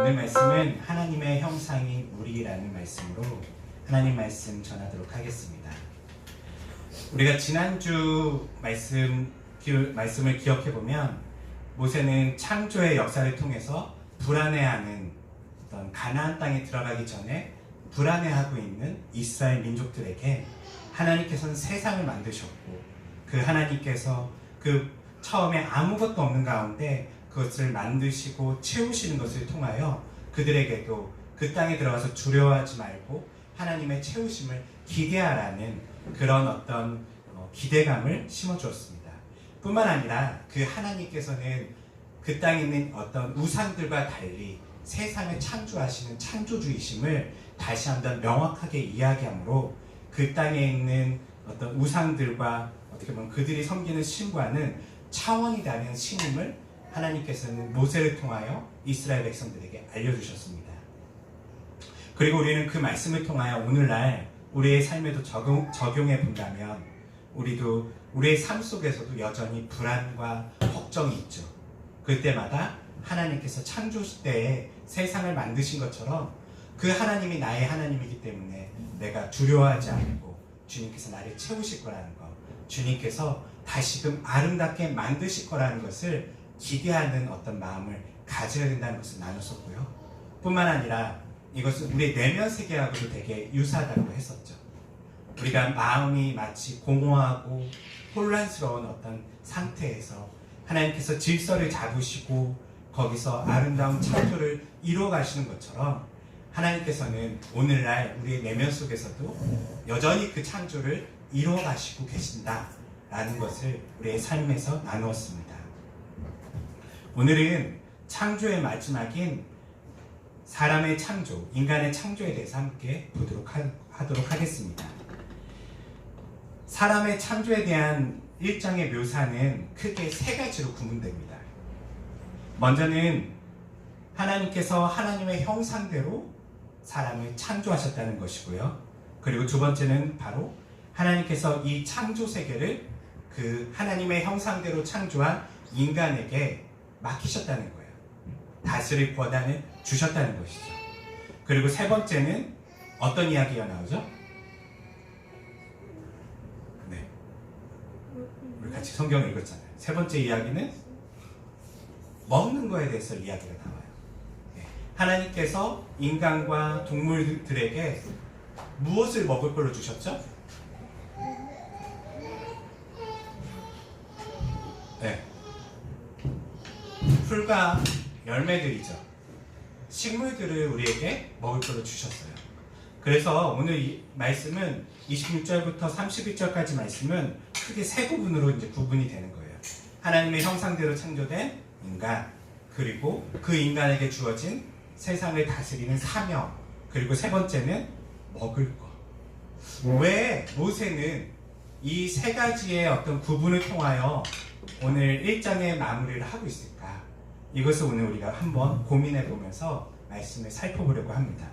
오늘 말씀은 하나님의 형상인 우리라는 말씀으로 하나님 말씀 전하도록 하겠습니다. 우리가 지난주 말씀을 기억해 보면 모세는 창조의 역사를 통해서 불안해하는 어떤 가나안 땅에 들어가기 전에 불안해하고 있는 이스라엘 민족들에게 하나님께서는 세상을 만드셨고 그 하나님께서 그 처음에 아무것도 없는 가운데 그것을 만드시고 채우시는 것을 통하여 그들에게도 그 땅에 들어가서 두려워하지 말고 하나님의 채우심을 기대하라는 그런 어떤 기대감을 심어주었습니다. 뿐만 아니라 그 하나님께서는 그 땅에 있는 어떤 우상들과 달리 세상을 창조하시는 창조주이심을 다시 한번 명확하게 이야기하므로 그 땅에 있는 어떤 우상들과 어떻게 보면 그들이 섬기는 신과는 차원이 다른 신임을 하나님께서는 모세를 통하여 이스라엘 백성들에게 알려주셨습니다. 그리고 우리는 그 말씀을 통하여 오늘날 우리의 삶에도 적용해 본다면 우리도 우리의 삶 속에서도 여전히 불안과 걱정이 있죠. 그때마다 하나님께서 창조 때에 세상을 만드신 것처럼 그 하나님이 나의 하나님이기 때문에 내가 두려워하지 않고 주님께서 나를 채우실 거라는 것, 주님께서 다시금 아름답게 만드실 거라는 것을 기대하는 어떤 마음을 가져야 된다는 것을 나눴었고요. 뿐만 아니라 이것은 우리의 내면 세계하고도 되게 유사하다고 했었죠. 우리가 마음이 마치 공허하고 혼란스러운 어떤 상태에서 하나님께서 질서를 잡으시고 거기서 아름다운 창조를 이루어 가시는 것처럼 하나님께서는 오늘날 우리의 내면 속에서도 여전히 그 창조를 이루어 가시고 계신다라는 것을 우리의 삶에서 나누었습니다. 오늘은 창조의 마지막인 사람의 창조, 인간의 창조에 대해서 함께 보도록 하도록 하겠습니다. 사람의 창조에 대한 1장의 묘사는 크게 세 가지로 구분됩니다. 먼저는 하나님께서 하나님의 형상대로 사람을 창조하셨다는 것이고요. 그리고 두 번째는 바로 하나님께서 이 창조 세계를 그 하나님의 형상대로 창조한 인간에게 맡기셨다는 거예요. 다스릴 권한을 주셨다는 것이죠. 그리고 세 번째는 어떤 이야기가 나오죠? 네, 우리 같이 성경을 읽었잖아요. 세 번째 이야기는 먹는 거에 대해서 이야기가 나와요. 네. 하나님께서 인간과 동물들에게 무엇을 먹을 걸로 주셨죠? 네. 풀과 열매들이죠. 식물들을 우리에게 먹을 걸로 주셨어요. 그래서 오늘 이 말씀은 26절부터 31절까지 말씀은 크게 세 부분으로 이제 구분이 되는 거예요. 하나님의 형상대로 창조된 인간, 그리고 그 인간에게 주어진 세상을 다스리는 사명, 그리고 세 번째는 먹을 것. 왜 모세는 이 세 가지의 어떤 구분을 통하여 오늘 1장의 마무리를 하고 있을까? 이것을 오늘 우리가 한번 고민해 보면서 말씀을 살펴보려고 합니다.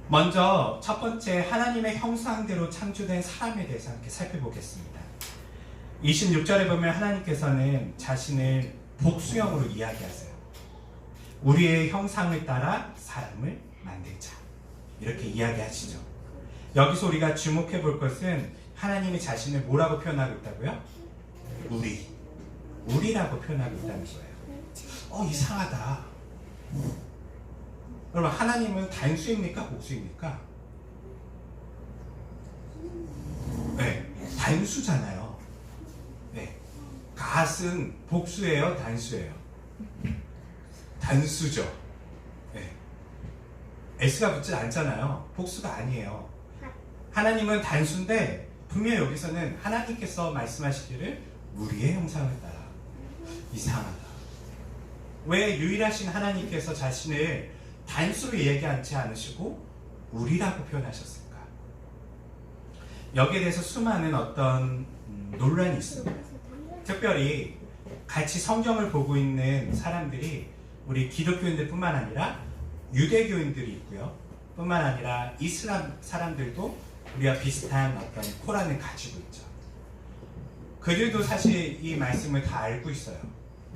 먼저 첫 번째 하나님의 형상대로 창조된 사람에 대해서 함께 살펴보겠습니다. 26절에 보면 하나님께서는 자신을 복수형으로 이야기하세요. 우리의 형상을 따라 사람을 만들자, 이렇게 이야기하시죠. 여기서 우리가 주목해 볼 것은 하나님이 자신을 뭐라고 표현하고 있다고요? 우리라고 표현하고 있다는 거예요. 이상하다. 여러분, 하나님은 단수입니까? 복수입니까? 네, 단수잖아요. 네, 갓은 복수예요? 단수예요? 단수죠. 네. S가 붙지 않잖아요. 복수가 아니에요. 하나님은 단수인데 분명히 여기서는 하나님께서 말씀하시기를 우리의 형상을 따라. 이상하다. 왜 유일하신 하나님께서 자신을 단수로 얘기하지 않으시고 우리라고 표현하셨을까? 여기에 대해서 수많은 어떤 논란이 있습니다. 특별히 같이 성경을 보고 있는 사람들이 우리 기독교인들 뿐만 아니라 유대교인들이 있고요. 뿐만 아니라 이슬람 사람들도 우리와 비슷한 어떤 코란을 가지고 있죠. 그들도 사실 이 말씀을 다 알고 있어요.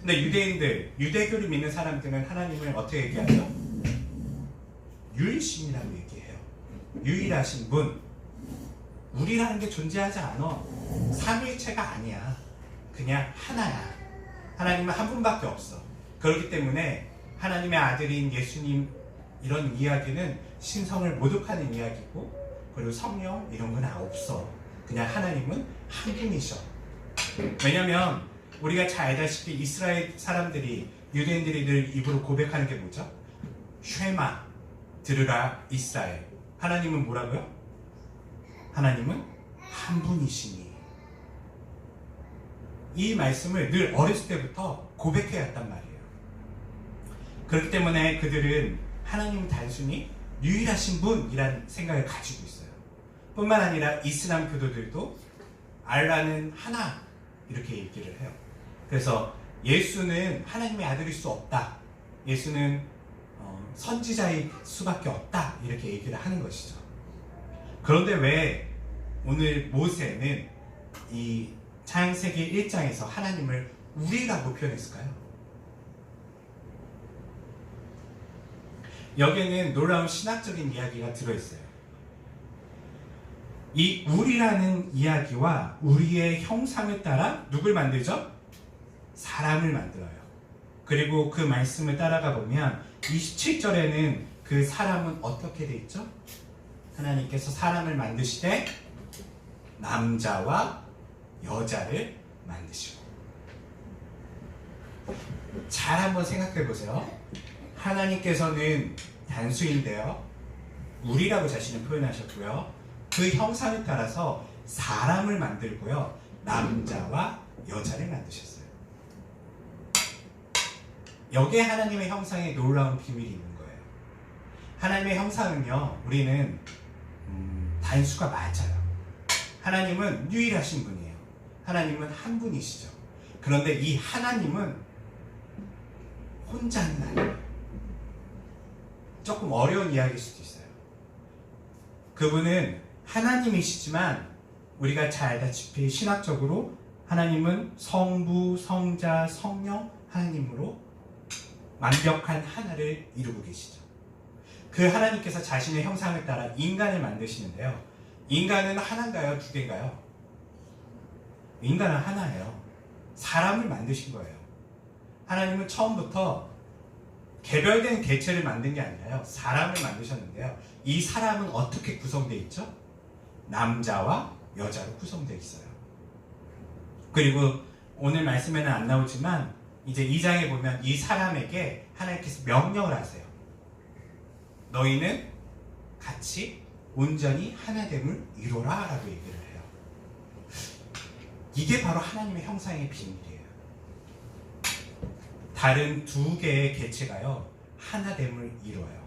근데 유대인들, 유대교를 믿는 사람들은 하나님을 어떻게 얘기하죠? 유일신이라고 얘기해요. 유일하신 분. 우리라는 게 존재하지 않아. 삼위일체가 아니야. 그냥 하나야. 하나님은 한 분밖에 없어. 그렇기 때문에 하나님의 아들인 예수님 이런 이야기는 신성을 모독하는 이야기고, 그리고 성령 이런 건 없어. 그냥 하나님은 한 분이셔. 왜냐면 우리가 잘 알다시피 이스라엘 사람들이, 유대인들이 늘 입으로 고백하는 게 뭐죠? 쉐마, 들으라 이스라엘. 하나님은 뭐라고요? 하나님은 한 분이시니. 이 말씀을 늘 어렸을 때부터 고백해왔단 말이에요. 그렇기 때문에 그들은 하나님은 단순히 유일하신 분이라는 생각을 가지고 있어요. 뿐만 아니라 이슬람 교도들도 알라는 하나 이렇게 얘기를 해요. 그래서 예수는 하나님의 아들일 수 없다. 예수는 선지자일 수밖에 없다. 이렇게 얘기를 하는 것이죠. 그런데 왜 오늘 모세는 이 창세기 1장에서 하나님을 우리라고 표현했을까요? 여기에는 놀라운 신학적인 이야기가 들어있어요. 이 우리라는 이야기와 우리의 형상을 따라 누굴 만들죠? 사람을 만들어요. 그리고 그 말씀을 따라가 보면 27절에는 그 사람은 어떻게 돼 있죠? 하나님께서 사람을 만드시되 남자와 여자를 만드시고. 잘 한번 생각해 보세요. 하나님께서는 단수인데요, 우리라고 자신을 표현하셨고요, 그 형상을 따라서 사람을 만들고요, 남자와 여자를 만드셨어요. 여기에 하나님의 형상에 놀라운 비밀이 있는 거예요. 하나님의 형상은요, 우리는 단수가 맞아요. 하나님은 유일하신 분이에요. 하나님은 한 분이시죠. 그런데 이 하나님은 혼자는 아니에요. 조금 어려운 이야기일 수도 있어요. 그분은 하나님이시지만 우리가 잘 알다시피 신학적으로 하나님은 성부, 성자, 성령 하나님으로 완벽한 하나를 이루고 계시죠. 그 하나님께서 자신의 형상을 따라 인간을 만드시는데요, 인간은 하나인가요? 두 개인가요? 인간은 하나예요. 사람을 만드신 거예요. 하나님은 처음부터 개별된 개체를 만든 게 아니라요, 사람을 만드셨는데요, 이 사람은 어떻게 구성되어 있죠? 남자와 여자로 구성되어 있어요. 그리고 오늘 말씀에는 안 나오지만 이제 2장에 보면 이 사람에게 하나님께서 명령을 하세요. 너희는 같이 온전히 하나됨을 이루라 라고 얘기를 해요. 이게 바로 하나님의 형상의 비밀이에요. 다른 두 개의 개체가요, 하나됨을 이루어요.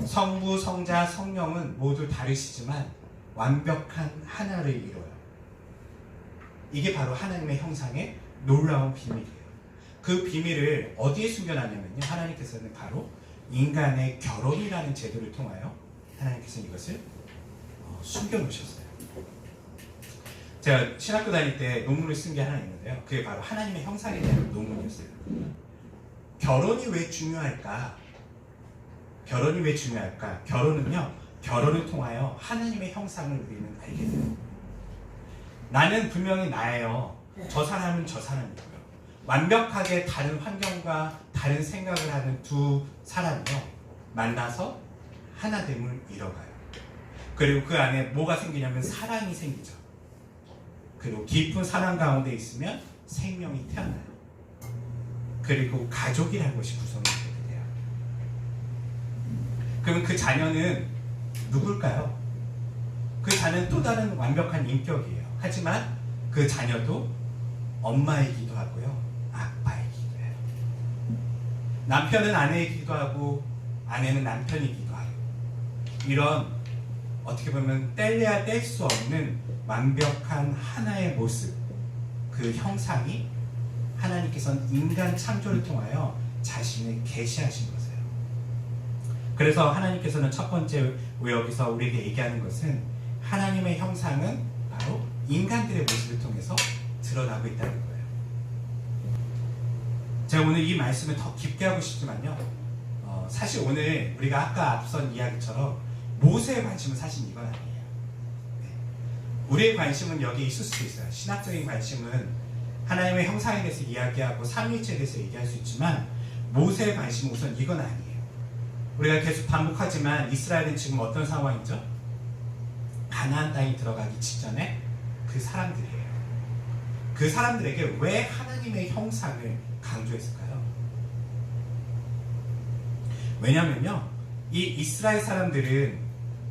성부, 성자, 성령은 모두 다르시지만 완벽한 하나를 이루어요. 이게 바로 하나님의 형상의 놀라운 비밀이에요. 그 비밀을 어디에 숨겨놨냐면요, 하나님께서는 바로 인간의 결혼이라는 제도를 통하여 하나님께서 이것을 숨겨놓으셨어요. 제가 신학교 다닐 때 논문을 쓴 게 하나 있는데요, 그게 바로 하나님의 형상에 대한 논문이었어요. 결혼이 왜 중요할까? 결혼이 왜 중요할까? 결혼은요, 결혼을 통하여 하나님의 형상을 우리는 알게 돼요. 나는 분명히 나예요. 저 사람은 저 사람이고요. 완벽하게 다른 환경과 다른 생각을 하는 두 사람이요, 만나서 하나됨을 이뤄가요. 그리고 그 안에 뭐가 생기냐면 사랑이 생기죠. 그리고 깊은 사랑 가운데 있으면 생명이 태어나요. 그리고 가족이라는 것이 구성이 되게 돼요. 그럼 그 자녀는 누굴까요? 그 자녀는 또 다른 완벽한 인격이에요. 하지만 그 자녀도 엄마이기도 하고요, 아빠이기도 해요. 남편은 아내이기도 하고 아내는 남편이기도 하고, 이런 어떻게 보면 뗄래야 뗄 수 없는 완벽한 하나의 모습, 그 형상이 하나님께서는 인간 창조를 통하여 자신을 계시하신 것이에요. 그래서 하나님께서는 첫 번째 여기서 우리에게 얘기하는 것은 하나님의 형상은 바로 인간들의 모습을 통해서 드러나고 있다는 거예요. 제가 오늘 이 말씀을 더 깊게 하고 싶지만요. 사실 오늘 우리가 아까 앞선 이야기처럼 모세의 관심은 사실 이건 아니에요. 네. 우리의 관심은 여기에 있을 수도 있어요. 신학적인 관심은 하나님의 형상에 대해서 이야기하고 삼위일체에 대해서 얘기할 수 있지만 모세의 관심은 우선 이건 아니에요. 우리가 계속 반복하지만 이스라엘은 지금 어떤 상황이죠? 가나안 땅에 들어가기 직전에 그 사람들이에요. 그 사람들에게 왜 하나님의 형상을 강조했을까요? 왜냐면요, 이 이스라엘 사람들은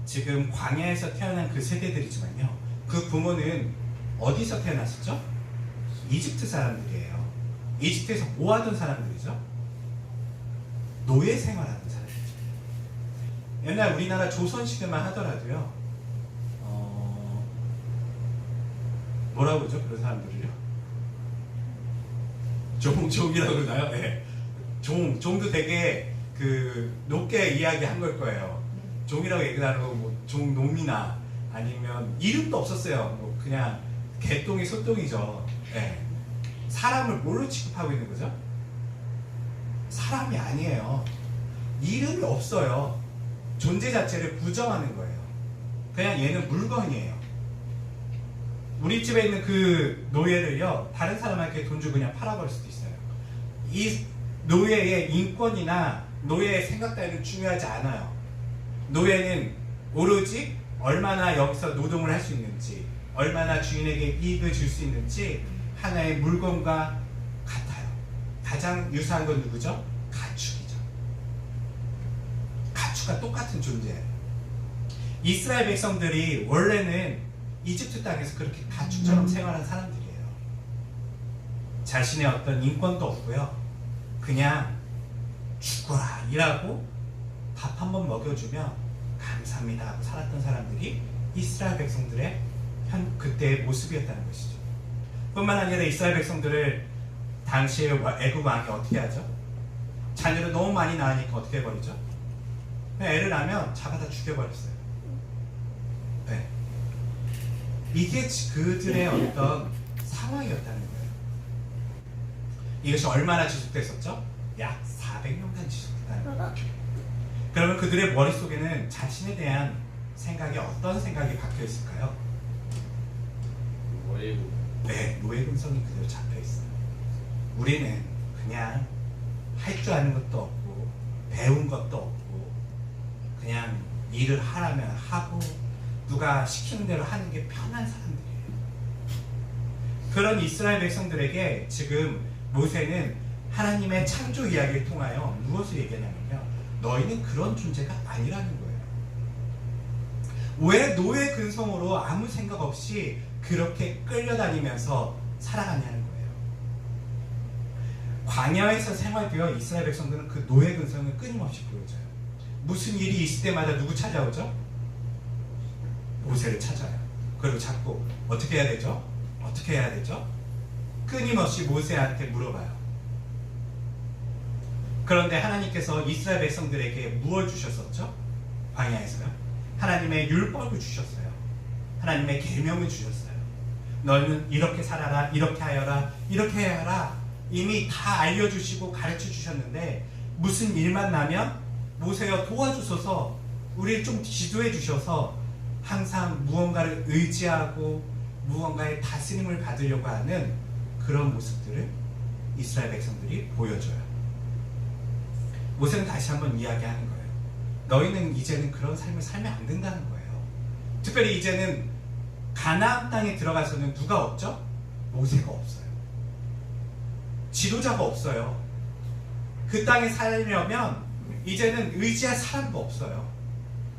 지금 광야에서 태어난 그 세대들이지만요, 그 부모는 어디서 태어났었죠? 이집트 사람들이에요. 이집트에서 뭐 하던 사람들이죠? 노예 생활하는 사람들이죠. 옛날 우리나라 조선시대만 하더라도요, 뭐라고 그러죠? 그런 사람들을요? 종이라고 그러나요? 네. 종도 되게 높게 이야기한 걸 거예요. 종이라고 얘기하는 거, 뭐, 종놈이나 아니면 이름도 없었어요. 뭐 그냥 개똥이 소똥이죠. 네. 사람을 뭘로 취급하고 있는 거죠? 사람이 아니에요. 이름이 없어요. 존재 자체를 부정하는 거예요. 그냥 얘는 물건이에요. 우리 집에 있는 그 노예를요, 다른 사람한테 돈 주고 그냥 팔아버릴 수도 있어요. 이 노예의 인권이나 노예의 생각 따위는 중요하지 않아요. 노예는 오로지 얼마나 여기서 노동을 할 수 있는지, 얼마나 주인에게 이익을 줄 수 있는지 하나의 물건과 같아요. 가장 유사한 건 누구죠? 가축이죠. 가축과 똑같은 존재예요. 이스라엘 백성들이 원래는 이집트 땅에서 그렇게 가축처럼 생활한 사람들이에요. 자신의 어떤 인권도 없고요. 그냥 죽어라 일하고 밥 한 번 먹여주면 감사합니다 하고 살았던 사람들이 이스라엘 백성들의 그때의 모습이었다는 것이죠. 뿐만 아니라 이스라엘 백성들을 당시에 애굽 왕이 어떻게 하죠? 자녀를 너무 많이 낳으니까 어떻게 해버리죠? 애를 낳으면 잡아다 죽여버렸어요. 네. 이게 그들의 어떤 상황이었다는 거예요. 이것이 얼마나 지속됐었죠? 약 400년간 지속됐다는 거예요. 그러면 그들의 머릿속에는 자신에 대한 생각이 어떤 생각이 박혀 있을까요? 네, 노예 근성이 그대로 잡혀 있어요. 우리는 그냥 할 줄 아는 것도 없고 배운 것도 없고 그냥 일을 하라면 하고 누가 시키는 대로 하는 게 편한 사람들이에요. 그런 이스라엘 백성들에게 지금 모세는 하나님의 창조 이야기를 통하여 무엇을 얘기하냐면요, 너희는 그런 존재가 아니라는 거예요. 왜 노예 근성으로 아무 생각 없이 그렇게 끌려다니면서 살아가냐는 거예요. 광야에서 생활되어 이스라엘 백성들은 그 노예 근성을 끊임없이 보여줘요. 무슨 일이 있을 때마다 누구 찾아오죠? 모세를 찾아요. 그리고 자꾸 어떻게 해야 되죠? 어떻게 해야 되죠? 끊임없이 모세한테 물어봐요. 그런데 하나님께서 이스라엘 백성들에게 무엇을 주셨었죠? 광야에서요. 하나님의 율법을 주셨어요. 하나님의 계명을 주셨어요. 너희는 이렇게 살아라, 이렇게 하여라, 이렇게 해야 하라. 이미 다 알려주시고 가르쳐 주셨는데 무슨 일만 나면 모세여 도와주소서, 우리를 좀 지도해 주셔서 항상 무언가를 의지하고 무언가의 다스림을 받으려고 하는 그런 모습들을 이스라엘 백성들이 보여줘요. 모세는 다시 한번 이야기하는 거예요. 너희는 이제는 그런 삶을 살면 안 된다는 거예요. 특별히 이제는 가나안 땅에 들어가서는 누가 없죠? 모세가 없어요. 지도자가 없어요. 그 땅에 살려면 이제는 의지할 사람도 없어요.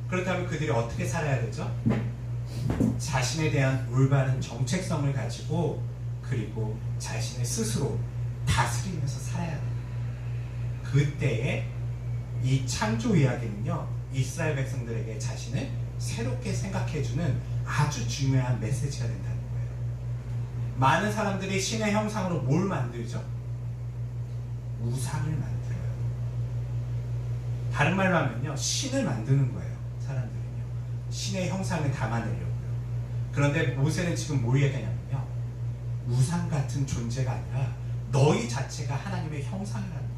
그렇다면 그들이 어떻게 살아야 되죠? 자신에 대한 올바른 정체성을 가지고 그리고 자신의 스스로 다스리면서 살아야 돼요. 그때에 이 창조 이야기는요, 이스라엘 백성들에게 자신을 새롭게 생각해주는 아주 중요한 메시지가 된다는 거예요. 많은 사람들이 신의 형상으로 뭘 만들죠? 우상을 만들어요. 다른 말로 하면요, 신을 만드는 거예요. 사람들은요, 신의 형상을 담아내려고요. 그런데 모세는 지금 뭘 얘기하냐면요, 우상 같은 존재가 아니라 너희 자체가 하나님의 형상이라는 거예요.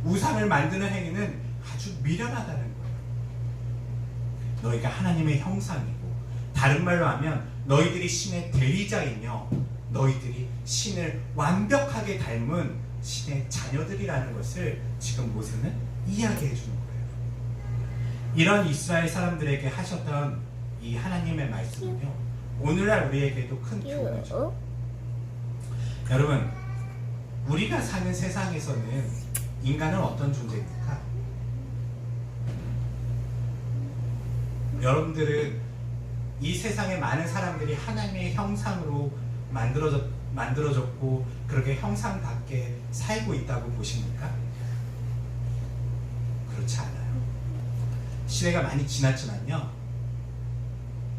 우상을 만드는 행위는 아주 미련하다는 거예요. 너희가 하나님의 형상이고, 다른 말로 하면 너희들이 신의 대리자이며 너희들이 신을 완벽하게 닮은 신의 자녀들이라는 것을 지금 모세는 이야기해 주는 거예요. 이런 이스라엘 사람들에게 하셨던 이 하나님의 말씀은요, 오늘날 우리에게도 큰 교훈을 줘요. 여러분, 우리가 사는 세상에서는 인간은 어떤 존재입니까? 여러분들은 이 세상의 많은 사람들이 하나님의 형상으로 만들어졌고 그렇게 형상답게 살고 있다고 보십니까? 그렇지 않아요. 시대가 많이 지났지만요,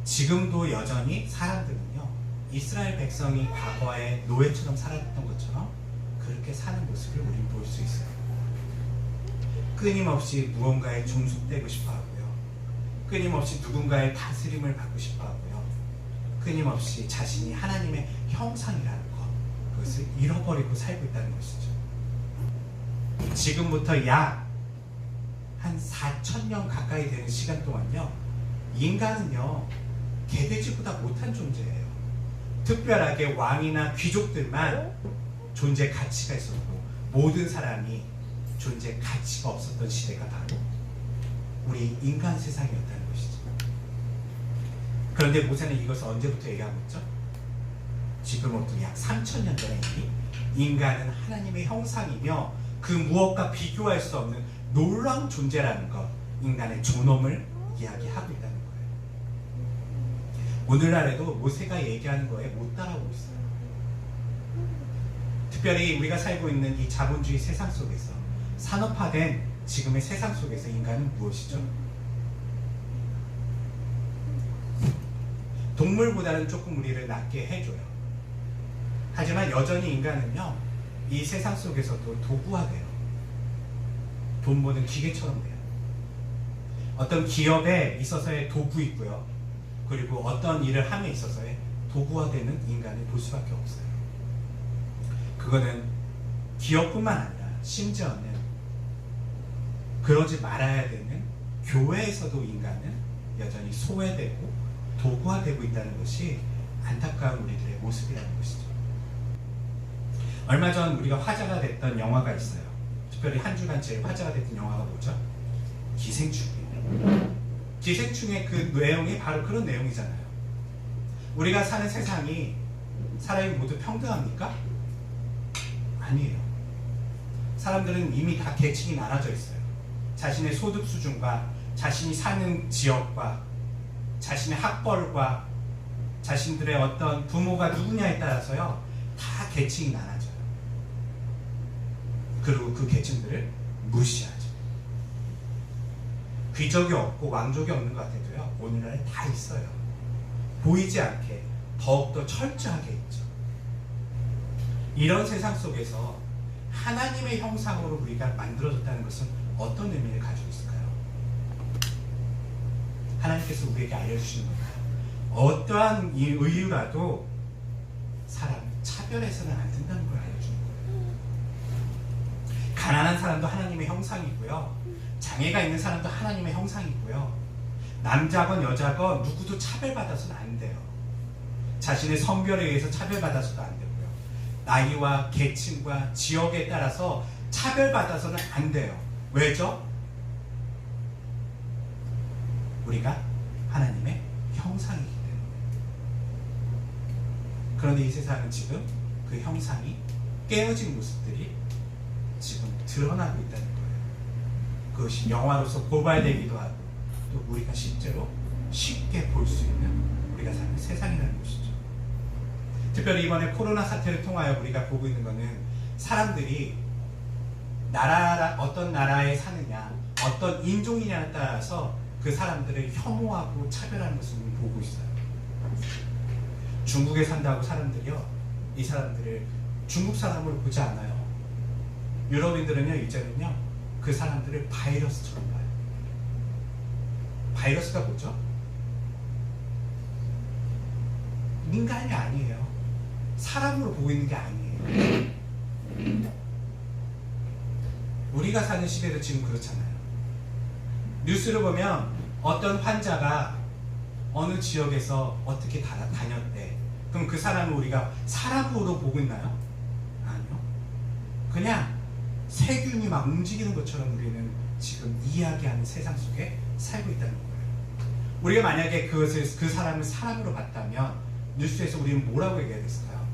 지금도 여전히 사람들은요, 이스라엘 백성이 과거에 노예처럼 살았던 것처럼 그렇게 사는 모습을 우리는 볼 수 있어요. 끊임없이 무언가에 종속되고 싶어 하고요, 끊임없이 누군가의 다스림을 받고 싶어 하고요, 끊임없이 자신이 하나님의 형상이라는 것, 그것을 잃어버리고 살고 있다는 것이죠. 지금부터 약 한 4,000년 가까이 되는 시간 동안요, 인간은요, 개돼지보다 못한 존재예요. 특별하게 왕이나 귀족들만 존재 가치가 있었고, 모든 사람이 존재 가치가 없었던 시대가 바로 우리 인간 세상이었다는 것이죠. 그런데 모세는 이것을 언제부터 얘기하고 있죠? 지금부터 약 3,000년 전에 이미 인간은 하나님의 형상이며 그 무엇과 비교할 수 없는 놀라운 존재라는 것, 인간의 존엄을 이야기하고 있다는 거예요. 오늘날에도 모세가 얘기하는 거에 못 따라오고 있어요. 특별히 우리가 살고 있는 이 자본주의 세상 속에서, 산업화된 지금의 세상 속에서 인간은 무엇이죠? 동물보다는 조금 우리를 낫게 해줘요. 하지만 여전히 인간은요, 이 세상 속에서도 도구화돼요. 돈 버는 기계처럼 돼요. 어떤 기업에 있어서의 도구이고요, 그리고 어떤 일을 함에 있어서의 도구화되는 인간을 볼 수밖에 없어요. 그거는 기업뿐만 아니라 심지어는 그러지 말아야 되는 교회에서도 인간은 여전히 소외되고 도구화되고 있다는 것이 안타까운 우리들의 모습이라는 것이죠. 얼마 전 우리가 화제가 됐던 영화가 있어요. 특별히 한 주간 제일 화제가 됐던 영화가 뭐죠? 기생충이에요. 기생충의 그 내용이 바로 그런 내용이잖아요. 우리가 사는 세상이 사람이 모두 평등합니까? 아니에요. 사람들은 이미 다 계층이 나눠져 있어요. 자신의 소득 수준과 자신이 사는 지역과 자신의 학벌과 자신들의 어떤 부모가 누구냐에 따라서요, 다 계층이 나눠져요. 그리고 그 계층들을 무시하죠. 귀족이 없고 왕족이 없는 것 같아도요, 오늘날에 다 있어요. 보이지 않게 더욱더 철저하게 있죠. 이런 세상 속에서 하나님의 형상으로 우리가 만들어졌다는 것은 어떤 의미를 가지고 있을까요? 하나님께서 우리에게 알려주시는 건가요? 어떠한 이유라도 사람 차별해서는 안 된다는 걸 알려주는 거예요. 가난한 사람도 하나님의 형상이고요, 장애가 있는 사람도 하나님의 형상이고요, 남자건 여자건 누구도 차별받아서는 안 돼요. 자신의 성별에 의해서 차별받아서도 안 되고요, 나이와 계층과 지역에 따라서 차별받아서는 안 돼요. 왜죠? 우리가 하나님의 형상이기 때문에. 그런데 이 세상은 지금 그 형상이 깨어진 모습들이 지금 드러나고 있다는 거예요. 그것이 영화로서 고발되기도 하고, 또 우리가 실제로 쉽게 볼 수 있는 우리가 사는 세상이라는 것이죠. 특별히 이번에 코로나 사태를 통하여 우리가 보고 있는 것은 사람들이 어떤 나라에 사느냐, 어떤 인종이냐에 따라서 그 사람들을 혐오하고 차별하는 것을 우리 보고 있어요. 중국에 산다고 사람들이요, 이 사람들을 중국 사람으로 보지 않아요. 유럽인들은요, 이제는요, 그 사람들을 바이러스처럼 봐요. 바이러스가 뭐죠? 인간이 아니에요. 사람으로 보고 있는 게 아니에요. 우리가 사는 시대도 지금 그렇잖아요. 뉴스를 보면 어떤 환자가 어느 지역에서 어떻게 다녔대. 그럼 그 사람을 우리가 사람으로 보고 있나요? 아니요. 그냥 세균이 막 움직이는 것처럼 우리는 지금 이야기하는 세상 속에 살고 있다는 거예요. 우리가 만약에 그 사람을 사람으로 봤다면 뉴스에서 우리는 뭐라고 얘기해야 됐을까요?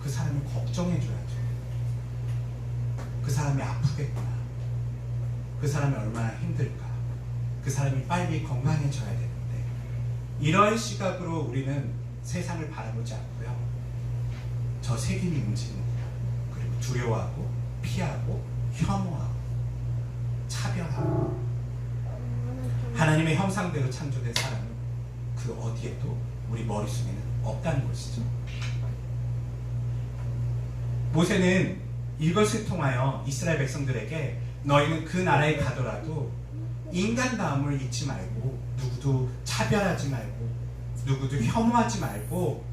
그 사람을 걱정해줘야죠. 그 사람이 아프겠구나. 그 사람이 얼마나 힘들까. 그 사람이 빨리 건강해져야 되는데, 이런 시각으로 우리는 세상을 바라보지 않고요. 저 세균이 움직이는구나. 그리고 두려워하고 피하고 혐오하고 차별하고. 하나님의 형상대로 창조된 사람은 그 어디에도 우리 머릿속에는 없다는 것이죠. 모세는 이것을 통하여 이스라엘 백성들에게 너희는 그 나라에 가더라도 인간다움을 잊지 말고, 누구도 차별하지 말고, 누구도 혐오하지 말고,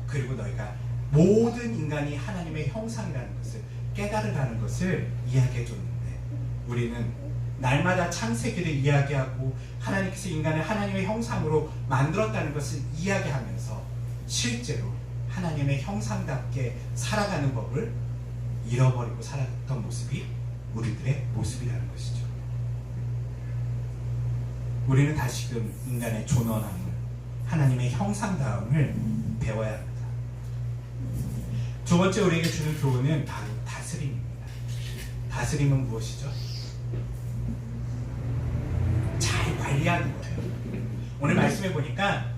그리고 너희가 모든 인간이 하나님의 형상이라는 것을 깨달으라는 것을 이야기해 줬는데, 우리는 날마다 창세기를 이야기하고 하나님께서 인간을 하나님의 형상으로 만들었다는 것을 이야기하면서 실제로 하나님의 형상답게 살아가는 법을 잃어버리고 살았던 모습이 우리들의 모습이라는 것이죠. 우리는 다시금 인간의 존엄함을, 하나님의 형상다움을 배워야 합니다. 두 번째 우리에게 주는 교훈은 바로 다스림입니다. 다스림은 무엇이죠? 잘 관리하는 거예요. 오늘 말씀해 보니까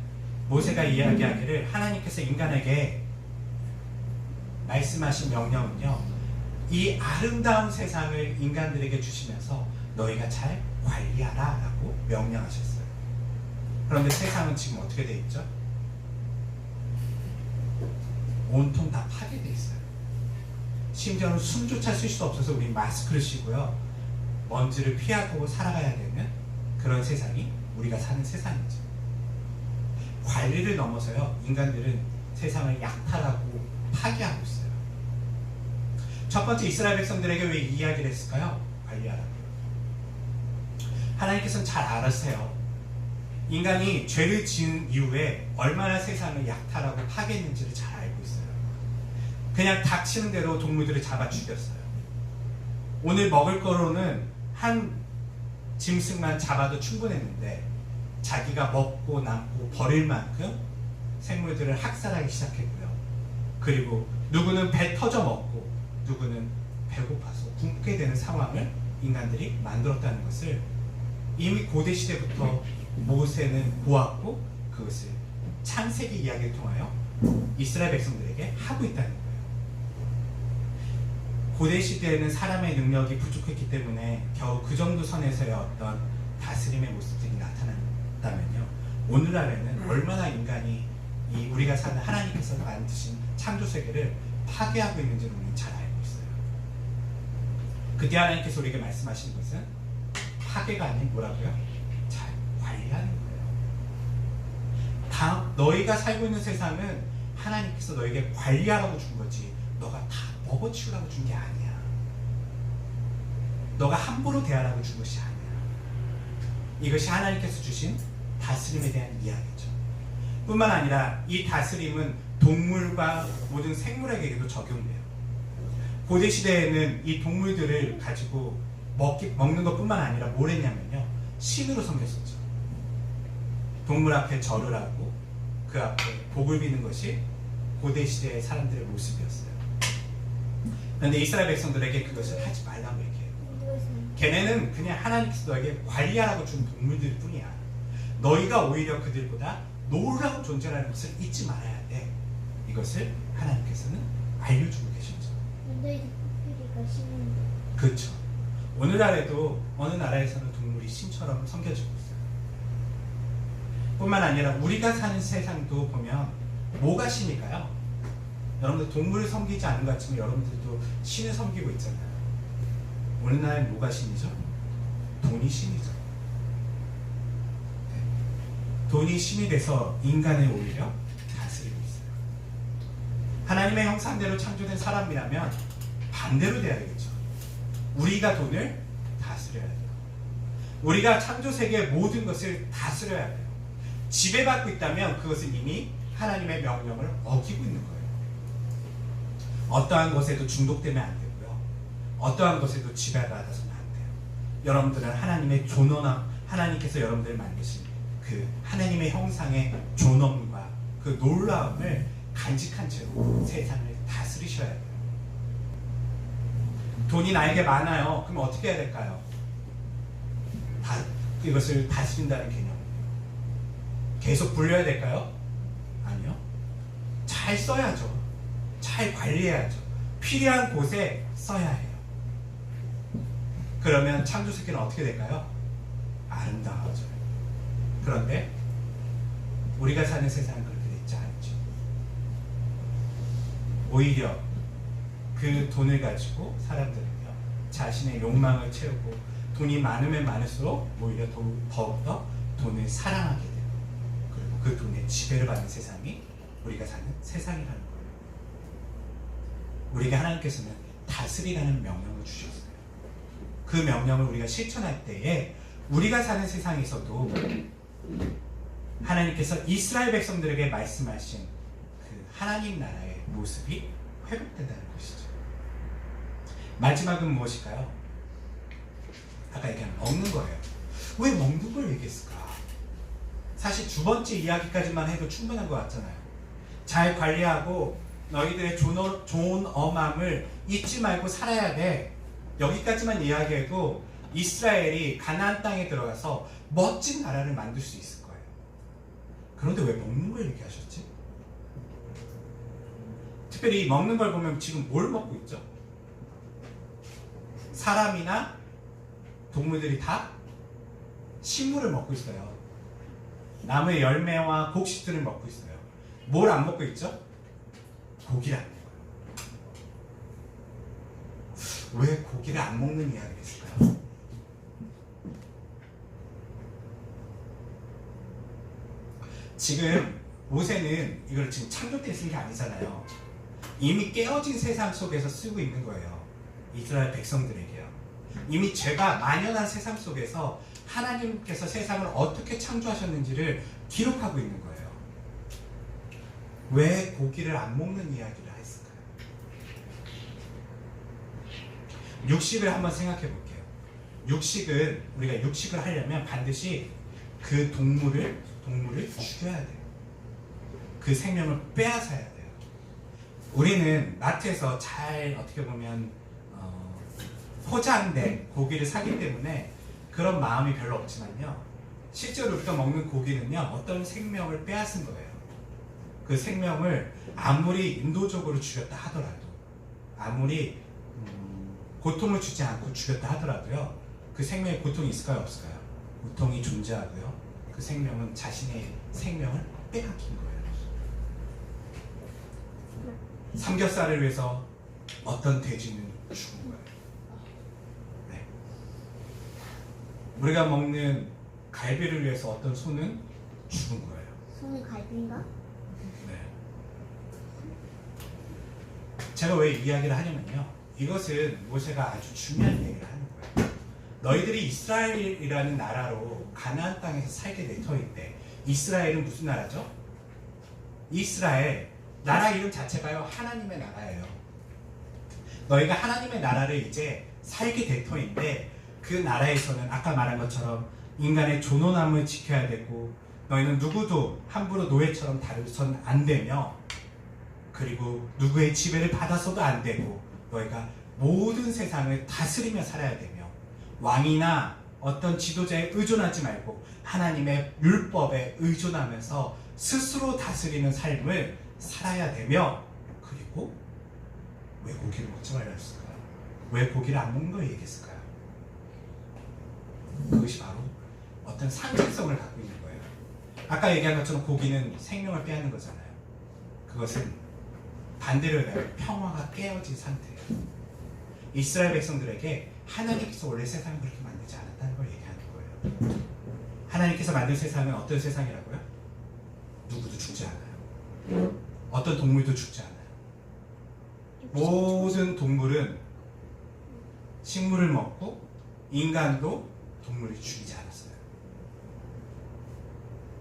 모세가 이야기하기를 하나님께서 인간에게 말씀하신 명령은요, 이 아름다운 세상을 인간들에게 주시면서 너희가 잘 관리하라 라고 명령하셨어요. 그런데 세상은 지금 어떻게 돼 있죠? 온통 다 파괴돼 있어요. 심지어는 숨조차 쉴 수 없어서 우리 마스크를 쓰고요, 먼지를 피하고 살아가야 되는 그런 세상이 우리가 사는 세상이죠. 관리를 넘어서요, 인간들은 세상을 약탈하고 파괴하고 있어요. 첫 번째, 이스라엘 백성들에게 왜 이 이야기를 했을까요? 관리하라고. 하나님께서는 잘 알았어요. 인간이 죄를 지은 이후에 얼마나 세상을 약탈하고 파괴했는지를 잘 알고 있어요. 그냥 닥치는 대로 동물들을 잡아 죽였어요. 오늘 먹을 거로는 한 짐승만 잡아도 충분했는데, 자기가 먹고 남고 버릴 만큼 생물들을 학살하기 시작했고요. 그리고 누구는 배 터져 먹고 누구는 배고파서 굶게 되는 상황을 인간들이 만들었다는 것을 이미 고대 시대부터 모세는 보았고, 그것을 창세기 이야기를 통하여 이스라엘 백성들에게 하고 있다는 거예요. 고대 시대에는 사람의 능력이 부족했기 때문에 겨우 그 정도 선에서의 어떤 다스림의 모습들이 나타난다면요, 오늘날에는 얼마나 인간이 이 우리가 사는 하나님께서 만드신 창조 세계를 파괴하고 있는지를 우리는 잘 알고 있어요. 그때 하나님께서 우리에게 말씀하신 것은 파괴가 아닌 뭐라고요? 잘 관리하는 거예요. 너희가 살고 있는 세상은 하나님께서 너에게 관리하라고 준 거지, 너가 다 먹어치우라고 준 게 아니야. 너가 함부로 대하라고 준 것이 아니야. 이것이 하나님께서 주신 다스림에 대한 이야기죠. 뿐만 아니라 이 다스림은 동물과 모든 생물에게도 적용돼요. 고대 시대에는 이 동물들을 가지고 먹는 것뿐만 아니라 뭘 했냐면요, 신으로 섬겼었죠. 동물 앞에 절을 하고 그 앞에 복을 비는 것이 고대 시대의 사람들의 모습이었어요. 그런데 이스라엘 백성들에게 그것을 하지 말라고 얘기해요. 걔네는 그냥 하나님께서 너에게 관리하라고 준 동물들 뿐이야. 너희가 오히려 그들보다 놀라운 존재라는 것을 잊지 말아야 돼. 이것을 하나님께서는 알려주고 계시죠. 그렇죠. 오늘날에도 어느 나라에서는 동물이 신처럼 섬겨지고 있어요. 뿐만 아니라 우리가 사는 세상도 보면 뭐가 신일까요? 여러분들 동물을 섬기지 않는 것 같지만 여러분들도 신을 섬기고 있잖아요. 오늘날 뭐가 신이죠? 돈이 신이죠. 네. 돈이 신이 돼서 인간을 오히려 다스리고 있어요. 하나님의 형상대로 창조된 사람이라면 반대로 돼야 되겠죠. 우리가 돈을 다스려야 돼요. 우리가 창조세계의 모든 것을 다스려야 돼요. 지배받고 있다면 그것은 이미 하나님의 명령을 어기고 있는 거예요. 어떠한 것에도 중독되면 안 되고요. 어떠한 것에도 지배받아서는 안 돼요. 여러분들은 하나님의 존엄함, 하나님께서 여러분들을 만드신 그 하나님의 형상의 존엄과 그 놀라움을 간직한 채로 세상을 다스리셔야 돼요. 돈이 나에게 많아요. 그럼 어떻게 해야 될까요? 이것을 다스린다는 개념. 계속 불려야 될까요? 아니요. 잘 써야죠. 잘 관리해야죠. 필요한 곳에 써야 해요. 그러면 창조세계는 어떻게 될까요? 아름다워져요. 그런데 우리가 사는 세상은 그렇게 되지 않죠. 오히려 그 돈을 가지고 사람들은요, 자신의 욕망을 채우고 돈이 많으면 많을수록 오히려 더욱더 돈을 사랑하게 돼요. 그리고 그 돈의 지배를 받는 세상이 우리가 사는 세상이라는 거예요. 우리에게 하나님께서는 다스리라는 명령을 주셨어요. 그 명령을 우리가 실천할 때에 우리가 사는 세상에서도 하나님께서 이스라엘 백성들에게 말씀하신 그 하나님 나라의 모습이 회복된다는 것이죠. 마지막은 무엇일까요? 아까 얘기한 먹는 거예요. 왜 먹는 걸 얘기했을까? 사실 두 번째 이야기까지만 해도 충분한 것 같잖아요. 잘 관리하고 너희들의 존엄함을 잊지 말고 살아야 돼. 여기까지만 이야기해도 이스라엘이 가나안 땅에 들어가서 멋진 나라를 만들 수 있을 거예요. 그런데 왜 먹는 걸 얘기하셨지? 특별히 먹는 걸 보면 지금 뭘 먹고 있죠? 사람이나 동물들이 다 식물을 먹고 있어요. 나무의 열매와 곡식들을 먹고 있어요. 뭘 안 먹고 있죠? 고기를 안 먹어요. 왜 고기를 안 먹는 이야기가 있을까요? 지금 모세는 이걸 지금 창조 때 쓴 게 아니잖아요. 이미 깨어진 세상 속에서 쓰고 있는 거예요. 이스라엘 백성들에게요. 이미 죄가 만연한 세상 속에서 하나님께서 세상을 어떻게 창조하셨는지를 기록하고 있는 거예요. 왜 고기를 안 먹는 이야기를 했을까요? 육식을 한번 생각해 볼게요. 육식은 우리가 육식을 하려면 반드시 그 동물을 죽여야 돼요. 그 생명을 빼앗아야 돼요. 우리는 마트에서 잘 어떻게 보면 포장된 고기를 사기 때문에 그런 마음이 별로 없지만요, 실제로 우리가 먹는 고기는요 어떤 생명을 빼앗은 거예요. 그 생명을 아무리 인도적으로 죽였다 하더라도, 아무리 고통을 주지 않고 죽였다 하더라도요, 그 생명에 고통이 있을까요, 없을까요? 고통이 존재하고요, 그 생명은 자신의 생명을 빼앗긴 거예요. 삼겹살을 위해서 어떤 돼지는 죽은 거예요. 네. 우리가 먹는 갈비를 위해서 어떤 소는 죽은 거예요. 소는 갈비인가? 네. 제가 왜 이야기를 하냐면요, 이것은 모세가 아주 중요한 얘기를 하는 거예요. 너희들이 이스라엘이라는 나라로 가나안 땅에서 살게 될 터인데, 이스라엘은 무슨 나라죠? 이스라엘 나라 이름 자체가요 하나님의 나라예요. 너희가 하나님의 나라를 이제 살게 될 터인데, 그 나라에서는 아까 말한 것처럼 인간의 존엄함을 지켜야 되고, 너희는 누구도 함부로 노예처럼 다루선 안 되며, 그리고 누구의 지배를 받아서도 안 되고, 너희가 모든 세상을 다스리며 살아야 되며, 왕이나 어떤 지도자에 의존하지 말고 하나님의 율법에 의존하면서 스스로 다스리는 삶을 살아야 되며, 그리고 왜 고기를 먹지 말라 했을까요? 왜 고기를 안 먹는 걸 얘기했을까요? 그것이 바로 어떤 상징성을 갖고 있는 거예요. 아까 얘기한 것처럼 고기는 생명을 빼앗는 거잖아요. 그것은 반대로 얘기하면 평화가 깨어진 상태예요. 이스라엘 백성들에게 하나님께서 원래 세상을 그렇게 만들지 않았다는 걸 얘기하는 거예요. 하나님께서 만든 세상은 어떤 세상이라고요? 누구도 죽지 않아요. 어떤 동물도 죽지 않아요. 모든 동물은 식물을 먹고 인간도 동물을 죽이지 않았어요.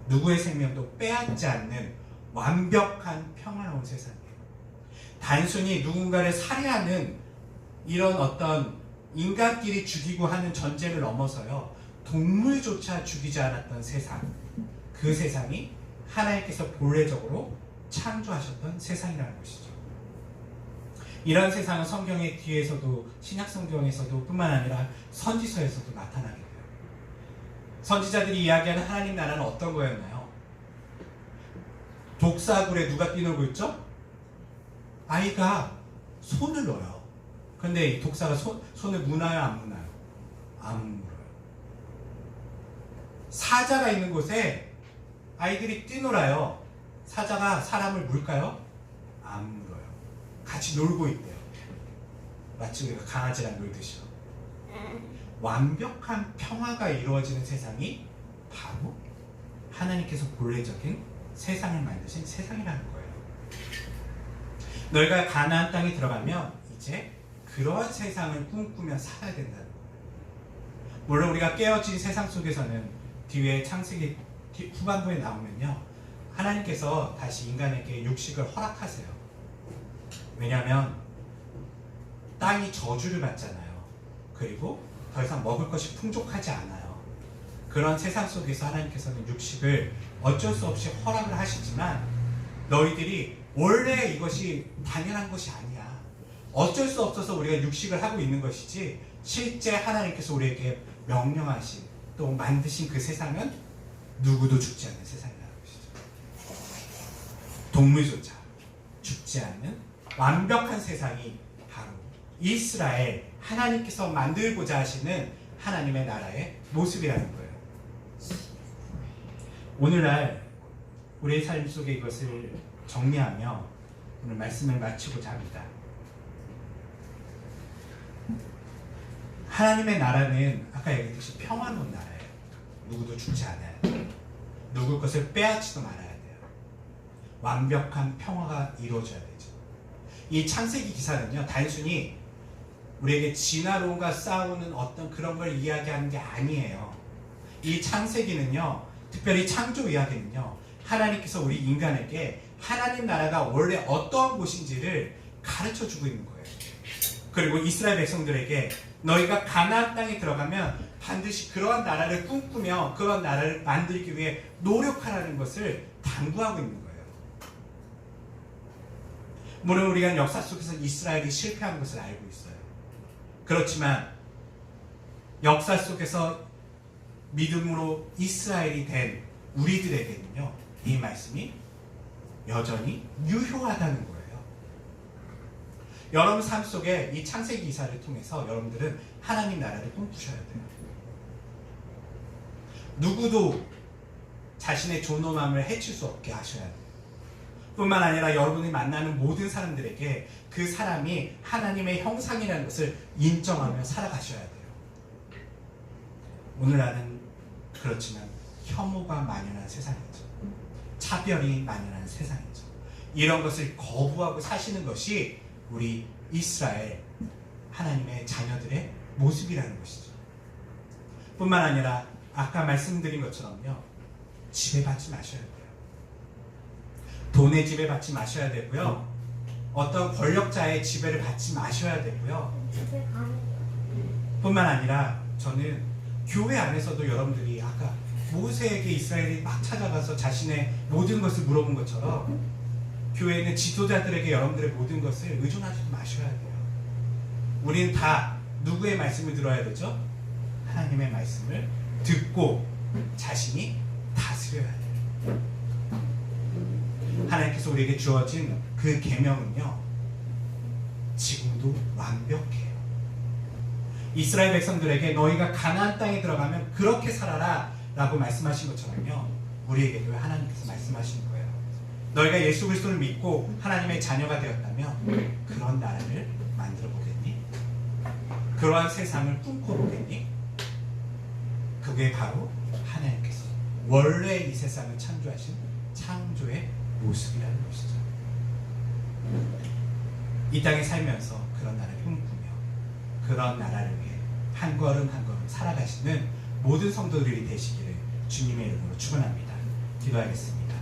누구의 생명도 빼앗지 않는 완벽한 평화로운 세상이에요. 단순히 누군가를 살해하는 이런 어떤 인간끼리 죽이고 하는 전쟁을 넘어서요, 동물조차 죽이지 않았던 세상, 그 세상이 하나님께서 본래적으로 창조하셨던 세상이라는 것이죠. 이런 세상은 성경의 뒤에서도, 신약 성경에서도 뿐만 아니라 선지서에서도 나타나게 돼요. 선지자들이 이야기하는 하나님 나라는 어떤 거였나요? 독사굴에 누가 뛰놀고 있죠? 아이가 손을 넣어요. 근데 이 독사가 손을 무나요, 안 무나요? 안 물어요. 사자가 있는 곳에 아이들이 뛰놀아요. 사자가 사람을 물까요? 안 물어요. 같이 놀고 있대요. 마치 우리가 강아지랑 놀듯이요. 완벽한 평화가 이루어지는 세상이 바로 하나님께서 본래적인 세상을 만드신 세상이라는 거예요. 너희가 가나안 땅에 들어가면 이제 그런 세상을 꿈꾸며 살아야 된다는 거예요. 물론 우리가 깨어진 세상 속에서는 뒤에 창세기 후반부에 나오면요, 하나님께서 다시 인간에게 육식을 허락하세요. 왜냐하면 땅이 저주를 받잖아요. 그리고 더 이상 먹을 것이 풍족하지 않아요. 그런 세상 속에서 하나님께서는 육식을 어쩔 수 없이 허락을 하시지만, 너희들이 원래 이것이 당연한 것이 아니야. 어쩔 수 없어서 우리가 육식을 하고 있는 것이지, 실제 하나님께서 우리에게 명령하신, 또 만드신 그 세상은 누구도 죽지 않는 세상이라는 것이죠. 동물조차 죽지 않는 완벽한 세상이 바로 이스라엘, 하나님께서 만들고자 하시는 하나님의 나라의 모습이라는 거예요. 오늘날 우리의 삶 속에 이것을 정리하며 오늘 말씀을 마치고자 합니다. 하나님의 나라는 아까 얘기했듯이 평화로운 나라예요. 누구도 죽지 않아야 돼요. 누구 것을 빼앗지도 말아야 돼요. 완벽한 평화가 이루어져야 되죠. 이 창세기 기사는요, 단순히 우리에게 진화론과 싸우는 어떤 그런 걸 이야기하는 게 아니에요. 이 창세기는요, 특별히 창조 이야기는요, 하나님께서 우리 인간에게 하나님 나라가 원래 어떠한 곳인지를 가르쳐주고 있는 거예요. 그리고 이스라엘 백성들에게 너희가 가나안 땅에 들어가면 반드시 그러한 나라를 꿈꾸며 그런 나라를 만들기 위해 노력하라는 것을 당부하고 있는 거예요. 물론 우리가 역사 속에서 이스라엘이 실패한 것을 알고 있어요. 그렇지만 역사 속에서 믿음으로 이스라엘이 된 우리들에게는요, 이 말씀이 여전히 유효하다는 거예요. 여러분 삶 속에 이 창세기 기사를 통해서 여러분들은 하나님 나라를 꿈꾸셔야 돼요. 누구도 자신의 존엄함을 해칠 수 없게 하셔야 돼요. 뿐만 아니라 여러분이 만나는 모든 사람들에게 그 사람이 하나님의 형상이라는 것을 인정하며 살아가셔야 돼요. 오늘날은 그렇지만 혐오가 만연한 세상이죠. 차별이 만연한 세상이죠. 이런 것을 거부하고 사시는 것이 우리 이스라엘 하나님의 자녀들의 모습이라는 것이죠. 뿐만 아니라 아까 말씀드린 것처럼요, 지배받지 마셔야 돼요. 돈의 지배받지 마셔야 되고요, 어떤 권력자의 지배를 받지 마셔야 되고요, 뿐만 아니라 저는 교회 안에서도 여러분들이 아까 모세에게 이스라엘이 막 찾아가서 자신의 모든 것을 물어본 것처럼 교회에 있는 지도자들에게 여러분들의 모든 것을 의존하지 마셔야 돼요. 우리는 다 누구의 말씀을 들어야 되죠? 하나님의 말씀을 듣고 자신이 다스려야 돼요. 하나님께서 우리에게 주어진 그 계명은요, 지금도 완벽해요. 이스라엘 백성들에게 너희가 가나안 땅에 들어가면 그렇게 살아라 라고 말씀하신 것처럼요, 우리에게도 하나님께서 말씀하시는 거예요. 너희가 예수 그리스도를 믿고 하나님의 자녀가 되었다면 그런 나라를 만들어 보겠니? 그러한 세상을 꿈꿔보겠니? 그게 바로 하나님께서 원래 이 세상을 창조하신 창조의 모습이라는 것이죠. 이 땅에 살면서 그런 나라를 꿈꾸며 그런 나라를 위해 한 걸음 한 걸음 살아가시는 모든 성도들이 되시기를 주님의 이름으로 축원합니다. 기도하겠습니다.